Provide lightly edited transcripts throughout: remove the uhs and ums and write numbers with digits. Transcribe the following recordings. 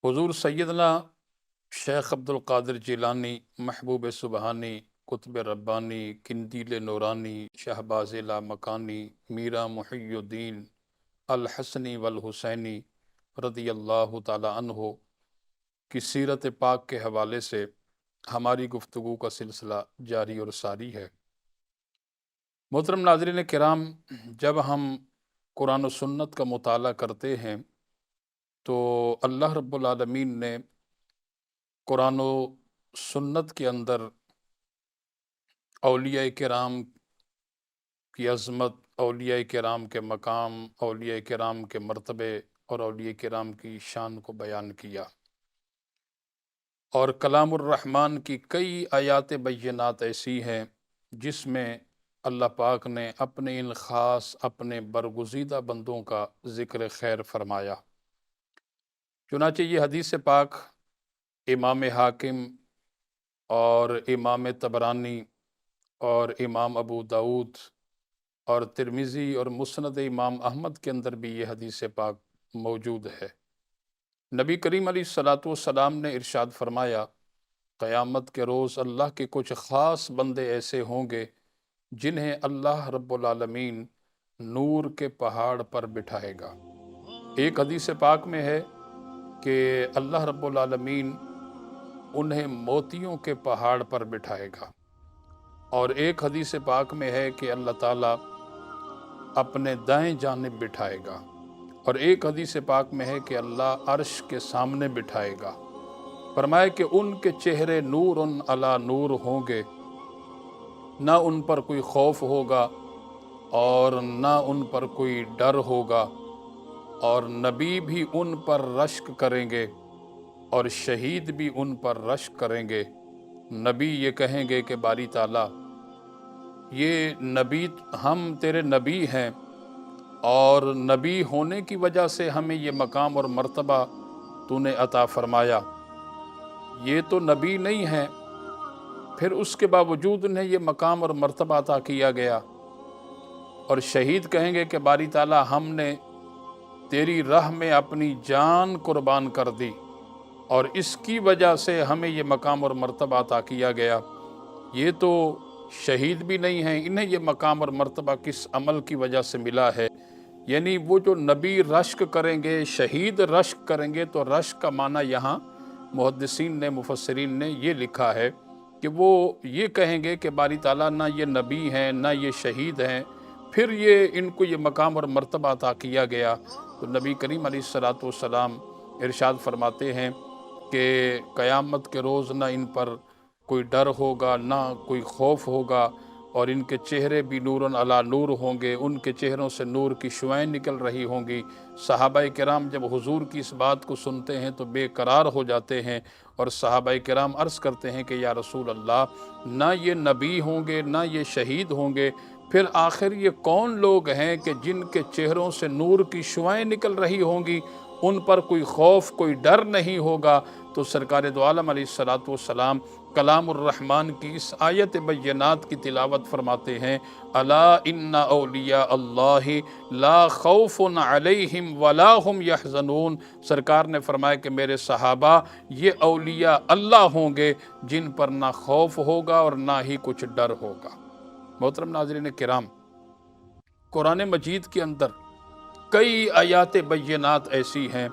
حضور سیدنا شیخ عبد القادر جیلانی، محبوب سبحانی، قطب ربانی، قندیل نورانی، شہباز لامکانی، میرا محی الدین الحسنی والحسینی رضی اللہ تعالی عنہ کی سیرت پاک کے حوالے سے ہماری گفتگو کا سلسلہ جاری اور ساری ہے۔ محترم ناظرین کرام، جب ہم قرآن و سنت کا مطالعہ کرتے ہیں تو اللہ رب العالمین نے قرآن و سنت کے اندر اولیاء کرام کی عظمت، اولیاء کرام کے مقام، اولیاء کرام کے مرتبے اور اولیاء کرام کی شان کو بیان کیا، اور کلام الرحمن کی کئی آیات بینات ایسی ہیں جس میں اللہ پاک نے اپنے ان خاص، اپنے برگزیدہ بندوں کا ذکر خیر فرمایا۔ چنانچہ یہ حدیث پاک امام حاکم اور امام طبرانی اور امام ابو داود اور ترمذی اور مسند امام احمد کے اندر بھی یہ حدیث پاک موجود ہے۔ نبی کریم علیہ الصلاۃ والسلام نے ارشاد فرمایا، قیامت کے روز اللہ کے کچھ خاص بندے ایسے ہوں گے جنہیں اللہ رب العالمین نور کے پہاڑ پر بٹھائے گا۔ ایک حدیث پاک میں ہے کہ اللہ رب العالمین انہیں موتیوں کے پہاڑ پر بٹھائے گا، اور ایک حدیث پاک میں ہے کہ اللہ تعالیٰ اپنے دائیں جانب بٹھائے گا، اور ایک حدیث پاک میں ہے کہ اللہ عرش کے سامنے بٹھائے گا۔ فرمائے کہ ان کے چہرے نور علی نور ہوں گے، نہ ان پر کوئی خوف ہوگا اور نہ ان پر کوئی ڈر ہوگا، اور نبی بھی ان پر رشک کریں گے اور شہید بھی ان پر رشک کریں گے۔ نبی یہ کہیں گے کہ باری تعالیٰ، یہ نبی، ہم تیرے نبی ہیں، اور نبی ہونے کی وجہ سے ہمیں یہ مقام اور مرتبہ تو نے عطا فرمایا، یہ تو نبی نہیں ہیں، پھر اس کے باوجود انہیں یہ مقام اور مرتبہ عطا کیا گیا۔ اور شہید کہیں گے کہ باری تعالیٰ، ہم نے تیری راہ میں اپنی جان قربان کر دی، اور اس کی وجہ سے ہمیں یہ مقام اور مرتبہ عطا کیا گیا، یہ تو شہید بھی نہیں ہیں، انہیں یہ مقام اور مرتبہ کس عمل کی وجہ سے ملا ہے۔ یعنی وہ جو نبی رشک کریں گے، شہید رشک کریں گے، تو رشک کا معنی یہاں محدثین نے، مفسرین نے یہ لکھا ہے کہ وہ یہ کہیں گے کہ باری تعالیٰ، نہ یہ نبی ہیں نہ یہ شہید ہیں، پھر ان کو یہ مقام اور مرتبہ عطا کیا گیا۔ تو نبی کریم علیہ الصلاۃ والسلام ارشاد فرماتے ہیں کہ قیامت کے روز نہ ان پر کوئی ڈر ہوگا، نہ کوئی خوف ہوگا، اور ان کے چہرے بھی نور علی نور ہوں گے، ان کے چہروں سے نور کی شعائیں نکل رہی ہوں گی۔ صحابہ کرام جب حضور کی اس بات کو سنتے ہیں تو بے قرار ہو جاتے ہیں، اور صحابہ کرام عرض کرتے ہیں کہ یا رسول اللہ، نہ یہ نبی ہوں گے نہ یہ شہید ہوں گے، پھر آخر یہ کون لوگ ہیں کہ جن کے چہروں سے نور کی شعائیں نکل رہی ہوں گی، ان پر کوئی خوف، کوئی ڈر نہیں ہوگا؟ تو سرکار دو عالم علیہ الصلاۃ والسلام کلام الرحمن کی اس آیت بینات کی تلاوت فرماتے ہیں، الا ان اولیاء اللہ لا خوف علیہم ولا هم یحزنون۔ سرکار نے فرمایا کہ میرے صحابہ، یہ اولیاء اللہ ہوں گے جن پر نہ خوف ہوگا اور نہ ہی کچھ ڈر ہوگا۔ محترم ناظرین کرام، قرآن مجید کے اندر کئی آیات بینات ایسی ہیں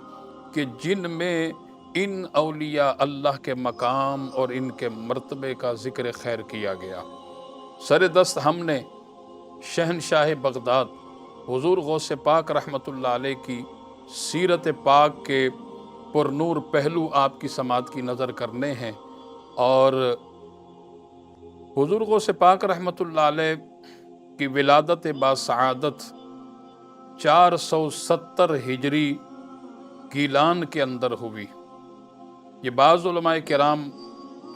کہ جن میں ان اولیاء اللہ کے مقام اور ان کے مرتبے کا ذکر خیر کیا گیا۔ سر دست ہم نے شہنشاہ بغداد حضور غوث پاک رحمۃ اللہ علیہ کی سیرت پاک کے پرنور پہلو آپ کی سماعت کی نظر کرنے ہیں، اور حضور غوث پاک رحمۃ اللہ علیہ کی ولادت باسعادت 470 ہجری گیلان کے اندر ہوئی۔ یہ بعض علماء کرام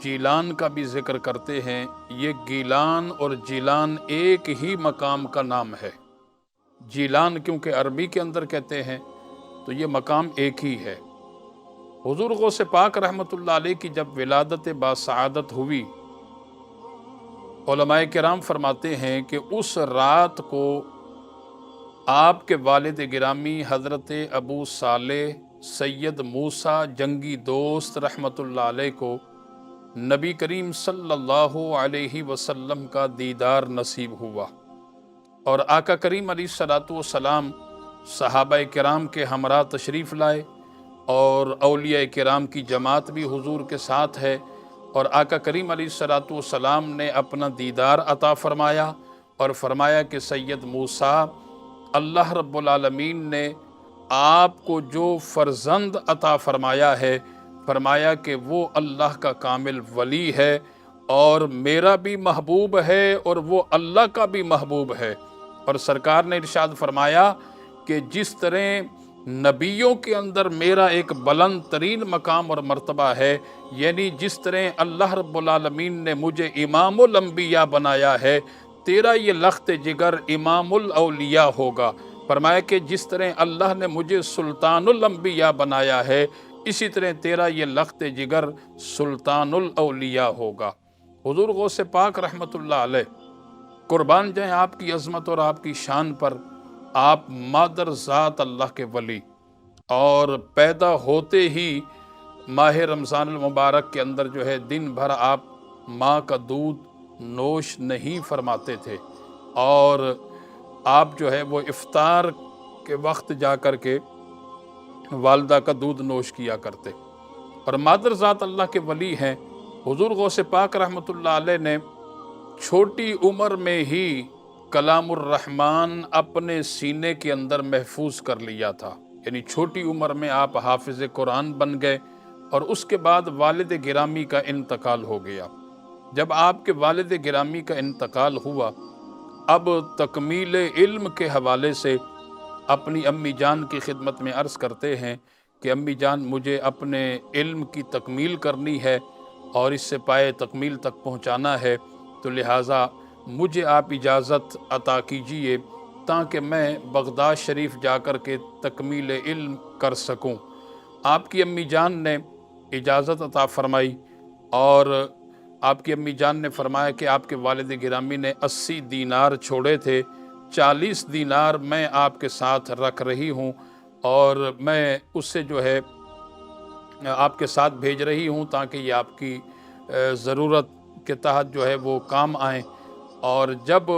جیلان کا بھی ذکر کرتے ہیں، یہ گیلان اور جیلان ایک ہی مقام کا نام ہے۔ جیلان کیونکہ عربی کے اندر کہتے ہیں، تو یہ مقام ایک ہی ہے۔ حضور غوث پاک رحمۃ اللہ علیہ کی جب ولادت باسعادت ہوئی، علماء کرام فرماتے ہیں کہ اس رات کو آپ کے والد گرامی حضرت ابو صالح سید موسیٰ جنگی دوست رحمۃ اللہ علیہ کو نبی کریم صلی اللہ علیہ وسلم کا دیدار نصیب ہوا، اور آقا کریم علیہ الصلوۃ والسلام صحابہ کرام کے ہمراہ تشریف لائے، اور اولیاء کرام کی جماعت بھی حضور کے ساتھ ہے، اور آقا کریم علیہ الصلوۃ والسلام نے اپنا دیدار عطا فرمایا اور فرمایا کہ سید موسیٰ، اللہ رب العالمین نے آپ کو جو فرزند عطا فرمایا ہے، فرمایا کہ وہ اللہ کا کامل ولی ہے، اور میرا بھی محبوب ہے اور وہ اللہ کا بھی محبوب ہے۔ اور سرکار نے ارشاد فرمایا کہ جس طرح نبیوں کے اندر میرا ایک بلند ترین مقام اور مرتبہ ہے، یعنی جس طرح اللہ رب العالمین نے مجھے امام الانبیاء بنایا ہے، تیرا یہ لخت جگر امام الاولیاء ہوگا۔ فرمایا کہ جس طرح اللہ نے مجھے سلطان الانبیاء بنایا ہے، اسی طرح تیرا یہ لخت جگر سلطان الاولیاء ہوگا۔ حضور غوث پاک رحمۃ اللہ علیہ قربان جائیں آپ کی عظمت اور آپ کی شان پر، آپ مادر ذات اللہ کے ولی، اور پیدا ہوتے ہی ماہ رمضان المبارک کے اندر جو ہے دن بھر آپ ماں کا دودھ نوش نہیں فرماتے تھے، اور آپ جو ہے وہ افطار کے وقت جا کر کے والدہ کا دودھ نوش کیا کرتے، اور مادر ذات اللہ کے ولی ہیں۔ حضور غوث پاک رحمۃ اللہ علیہ نے چھوٹی عمر میں ہی کلام الرحمن اپنے سینے کے اندر محفوظ کر لیا تھا، یعنی چھوٹی عمر میں آپ حافظ قرآن بن گئے، اور اس کے بعد والد گرامی کا انتقال ہو گیا۔ جب آپ کے والد گرامی کا انتقال ہوا، اب تکمیل علم کے حوالے سے اپنی امی جان کی خدمت میں عرض کرتے ہیں کہ امی جان، مجھے اپنے علم کی تکمیل کرنی ہے اور اس سے پائے تکمیل تک پہنچانا ہے، تو لہٰذا مجھے آپ اجازت عطا کیجئے تاکہ میں بغداد شریف جا کر کے تکمیل علم کر سکوں۔ آپ کی امی جان نے اجازت عطا فرمائی، اور آپ کی امی جان نے فرمایا کہ آپ کے والد گرامی نے 80 دینار چھوڑے تھے، 40 دینار میں آپ کے ساتھ رکھ رہی ہوں، اور میں اس سے جو ہے آپ کے ساتھ بھیج رہی ہوں تاکہ یہ آپ کی ضرورت کے تحت جو ہے وہ کام آئیں۔ اور جب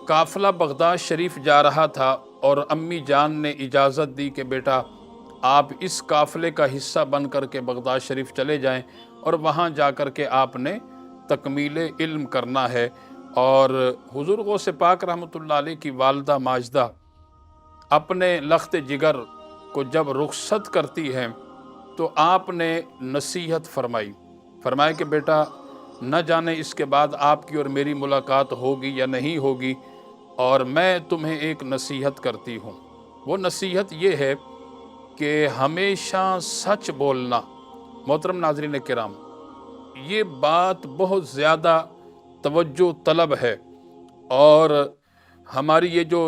قافلہ بغداد شریف جا رہا تھا اور امی جان نے اجازت دی کہ بیٹا آپ اس قافلے کا حصہ بن کر کے بغداد شریف چلے جائیں، اور وہاں جا کر کے آپ نے تکمیل علم کرنا ہے۔ اور حضور غوث پاک رحمۃ اللہ علیہ کی والدہ ماجدہ اپنے لخت جگر کو جب رخصت کرتی ہیں تو آپ نے نصیحت فرمایا کہ بیٹا نہ جانے اس کے بعد آپ کی اور میری ملاقات ہوگی یا نہیں ہوگی، اور میں تمہیں ایک نصیحت کرتی ہوں۔ وہ نصیحت یہ ہے کہ ہمیشہ سچ بولنا۔ محترم ناظرین کرام، یہ بات بہت زیادہ توجہ طلب ہے، اور ہماری یہ جو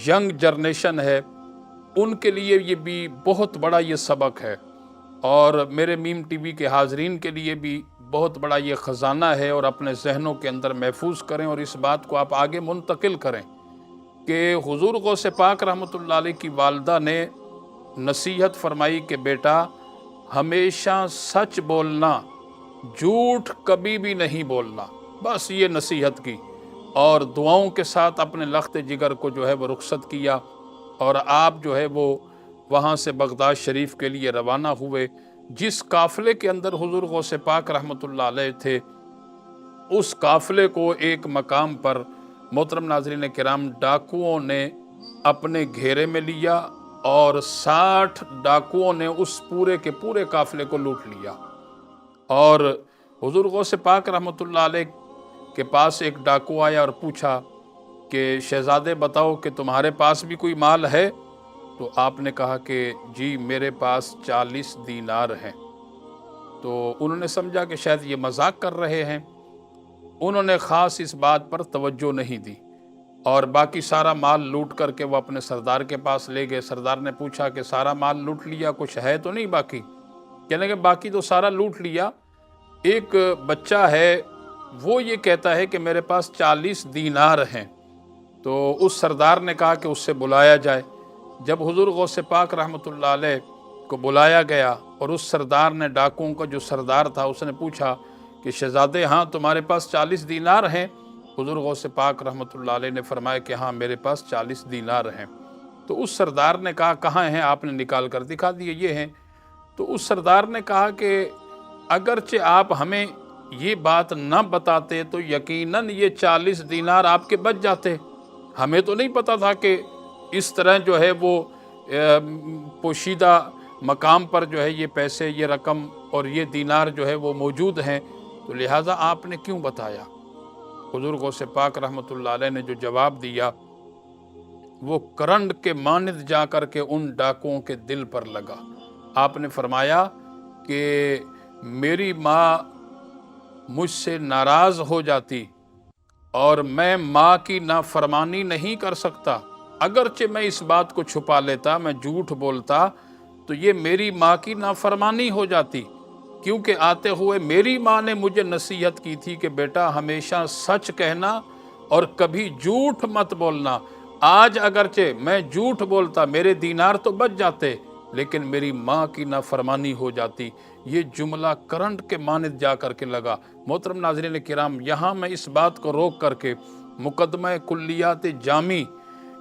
ینگ جنریشن ہے ان کے لیے یہ بھی بہت بڑا یہ سبق ہے، اور میرے میم ٹی وی کے حاضرین کے لیے بھی بہت بڑا یہ خزانہ ہے، اور اپنے ذہنوں کے اندر محفوظ کریں اور اس بات کو آپ آگے منتقل کریں کہ حضور غوث پاک رحمۃ اللہ علیہ کی والدہ نے نصیحت فرمائی کہ بیٹا ہمیشہ سچ بولنا، جھوٹ کبھی بھی نہیں بولنا، بس یہ نصیحت کی، اور دعاؤں کے ساتھ اپنے لخت جگر کو جو ہے وہ رخصت کیا، اور آپ جو ہے وہ وہاں سے بغداد شریف کے لیے روانہ ہوئے۔ جس قافلے کے اندر حضور غوث پاک رحمۃ اللہ علیہ تھے، اس قافلے کو ایک مقام پر محترم ناظرین کرام ڈاکوؤں نے اپنے گھیرے میں لیا، اور 60 ڈاکوؤں نے اس پورے کے پورے قافلے کو لوٹ لیا۔ اور حضور غوث پاک رحمۃ اللہ علیہ کے پاس ایک ڈاکو آیا اور پوچھا کہ شہزادے بتاؤ کہ تمہارے پاس بھی کوئی مال ہے؟ تو آپ نے کہا کہ جی میرے پاس 40 دینار ہیں۔ تو انہوں نے سمجھا کہ شاید یہ مذاق کر رہے ہیں، انہوں نے خاص اس بات پر توجہ نہیں دی، اور باقی سارا مال لوٹ کر کے وہ اپنے سردار کے پاس لے گئے۔ سردار نے پوچھا کہ سارا مال لوٹ لیا، کچھ ہے تو نہیں باقی؟ کہنے کہ باقی تو سارا لوٹ لیا، ایک بچہ ہے وہ یہ کہتا ہے کہ میرے پاس 40 دینار ہیں۔ تو اس سردار نے کہا کہ اس سے بلایا جائے۔ جب حضور غوث پاک رحمۃ اللہ علیہ کو بلایا گیا اور اس سردار نے، ڈاکوؤں کا جو سردار تھا، اس نے پوچھا کہ شہزادے ہاں تمہارے پاس 40 دینار ہیں؟ حضور غوث پاک رحمۃ اللہ علیہ نے فرمایا کہ ہاں میرے پاس 40 دینار ہیں۔ تو اس سردار نے کہا کہاں ہیں؟ آپ نے نکال کر دکھا دیے، یہ ہیں۔ تو اس سردار نے کہا کہ اگرچہ آپ ہمیں یہ بات نہ بتاتے تو یقیناً یہ 40 دینار آپ کے بچ جاتے، ہمیں تو نہیں پتا تھا کہ اس طرح جو ہے وہ پوشیدہ مقام پر جو ہے یہ پیسے، یہ رقم اور یہ دینار جو ہے وہ موجود ہیں، تو لہٰذا آپ نے کیوں بتایا؟ حضور غوث پاک رحمۃ اللہ علیہ نے جو جواب دیا وہ کرنٹ کے مانند جا کر کے ان ڈاکوؤں کے دل پر لگا۔ آپ نے فرمایا کہ میری ماں مجھ سے ناراض ہو جاتی اور میں ماں کی نافرمانی نہیں کر سکتا، اگرچہ میں اس بات کو چھپا لیتا، میں جھوٹ بولتا تو یہ میری ماں کی نافرمانی ہو جاتی، کیونکہ آتے ہوئے میری ماں نے مجھے نصیحت کی تھی کہ بیٹا ہمیشہ سچ کہنا اور کبھی جھوٹ مت بولنا۔ آج اگرچہ میں جھوٹ بولتا میرے دینار تو بچ جاتے، لیکن میری ماں کی نافرمانی ہو جاتی۔ یہ جملہ کرنٹ کے مانند جا کر کے لگا۔ محترم ناظرین کرام، یہاں میں اس بات کو روک کر کے مقدمہ کلیات جامی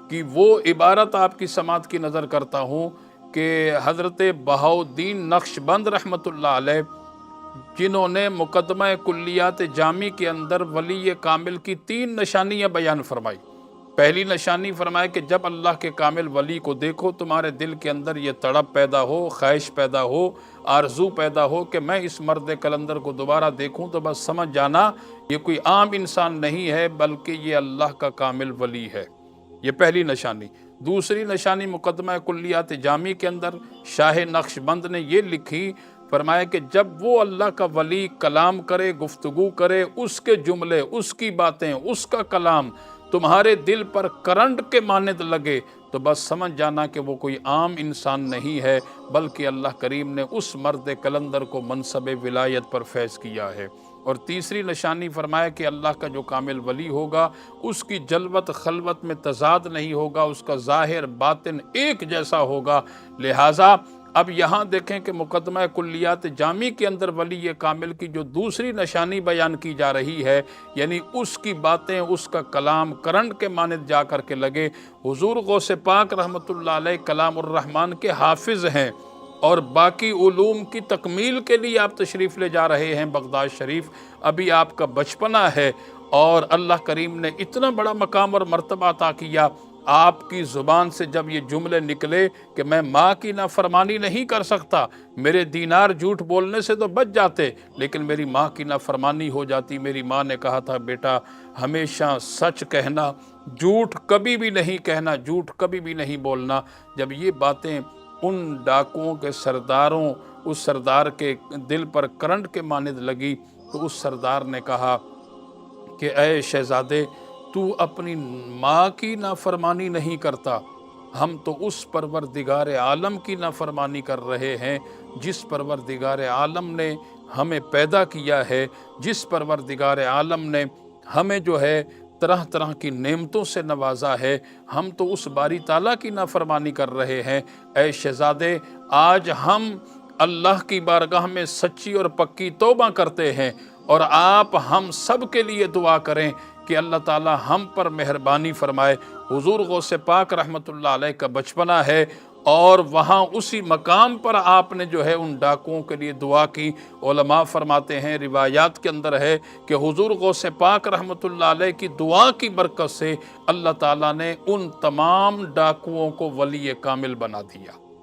کی وہ عبارت آپ کی سماعت کی نظر کرتا ہوں کہ حضرت بہاؤالدین نقشبند رحمۃ اللہ علیہ، جنہوں نے مقدمہ کلیات جامی کے اندر ولی کامل کی 3 نشانیاں بیان فرمائی۔ پہلی نشانی فرمائے کہ جب اللہ کے کامل ولی کو دیکھو تمہارے دل کے اندر یہ تڑپ پیدا ہو، خواہش پیدا ہو، آرزو پیدا ہو کہ میں اس مرد کلندر کو دوبارہ دیکھوں، تو بس سمجھ جانا یہ کوئی عام انسان نہیں ہے بلکہ یہ اللہ کا کامل ولی ہے۔ یہ پہلی نشانی۔ دوسری نشانی مقدمہ کلیات جامی کے اندر شاہ نقشبند نے یہ لکھی، فرمایا کہ جب وہ اللہ کا ولی کلام کرے، گفتگو کرے، اس کے جملے، اس کی باتیں، اس کا کلام تمہارے دل پر کرنٹ کے مانند لگے تو بس سمجھ جانا کہ وہ کوئی عام انسان نہیں ہے بلکہ اللہ کریم نے اس مرد کلندر کو منصب ولایت پر فیض کیا ہے۔ اور تیسری نشانی فرمایا کہ اللہ کا جو کامل ولی ہوگا اس کی جلوت خلوت میں تضاد نہیں ہوگا، اس کا ظاہر باطن ایک جیسا ہوگا۔ لہٰذا اب یہاں دیکھیں کہ مقدمہ کلیات جامی کے اندر ولی کامل کی جو دوسری نشانی بیان کی جا رہی ہے، یعنی اس کی باتیں، اس کا کلام کرنٹ کے مانند جا کر کے لگے۔ حضور غوث پاک رحمۃ اللہ علیہ کلام الرحمن کے حافظ ہیں اور باقی علوم کی تکمیل کے لیے آپ تشریف لے جا رہے ہیں بغداد شریف، ابھی آپ کا بچپنا ہے اور اللہ کریم نے اتنا بڑا مقام اور مرتبہ عطا کیا۔ آپ کی زبان سے جب یہ جملے نکلے کہ میں ماں کی نافرمانی نہیں کر سکتا، میرے دینار جھوٹ بولنے سے تو بچ جاتے لیکن میری ماں کی نافرمانی ہو جاتی۔ میری ماں نے کہا تھا بیٹا ہمیشہ سچ کہنا، جھوٹ کبھی بھی نہیں کہنا، جھوٹ کبھی بھی نہیں بولنا۔ جب یہ باتیں ان ڈاکوؤں کے سرداروں، اس سردار کے دل پر کرنٹ کے مانند لگی تو اس سردار نے کہا کہ اے شہزادے، تو اپنی ماں کی نافرمانی نہیں کرتا، ہم تو اس پروردگار عالم کی نافرمانی کر رہے ہیں جس پروردگار عالم نے ہمیں پیدا کیا ہے، جس پروردگار عالم نے ہمیں جو ہے طرح طرح کی نعمتوں سے نوازا ہے، ہم تو اس باری تعالیٰ کی نافرمانی کر رہے ہیں۔ اے شہزادے، آج ہم اللہ کی بارگاہ میں سچی اور پکی توبہ کرتے ہیں اور آپ ہم سب کے لیے دعا کریں کہ اللہ تعالیٰ ہم پر مہربانی فرمائے۔ حضور غوث پاک رحمۃ اللہ علیہ کا بچپنا ہے اور وہاں اسی مقام پر آپ نے جو ہے ان ڈاکوؤں کے لیے دعا کی۔ علماء فرماتے ہیں، روایات کے اندر ہے کہ حضور غوث پاک رحمۃ اللہ علیہ کی دعا کی برکت سے اللہ تعالیٰ نے ان تمام ڈاکوؤں کو ولی کامل بنا دیا۔